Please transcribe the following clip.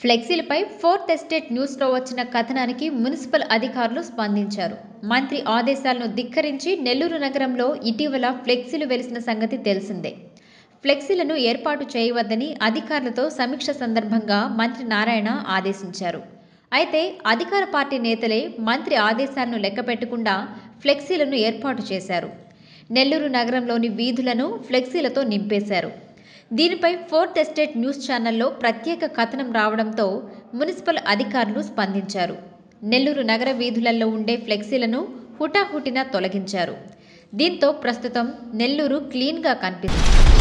ఫ్లెక్సీలపై fourth estate న్యూస్లో వచ్చిన కథనానికి municipal అధికారులు స్పందించారు. మంత్రి ఆదేశాలను ధిక్కరించి నెల్లూరు నగరంలో ఇటీవల ఫ్లెక్సీలు వెలిసిన సంగతి తెలిసిందే. ఫ్లెక్సీలను ఏర్పాటు చేయవద్దని అధికారులతో సమీక్ష సందర్భంగా మంత్రి నారాయణ ఆదేశించారు. అయితే అధికార పార్టీ నేతలే మంత్రి ఆదేశాలను లెక్కపెట్టకుండా ఫ్లెక్సీలను ఏర్పాటు చేశారు. నెల్లూరు నగరంలోని వీధులను ఫ్లెక్సీలతో నింపేశారు. దీనిపై ఫోర్త్ ఎస్టేట్ న్యూస్ ఛానల్లో ప్రత్యేక కథనం రావడంతో మున్సిపల్ అధికారులు స్పందించారు. నెల్లూరు నగర వీధులలో ఉండే ఫ్లెక్సీలను హుటాహుటిన తొలగించారు. దీంతో ప్రస్తుతం నెల్లూరు క్లీన్గా కనిపిస్తుంది.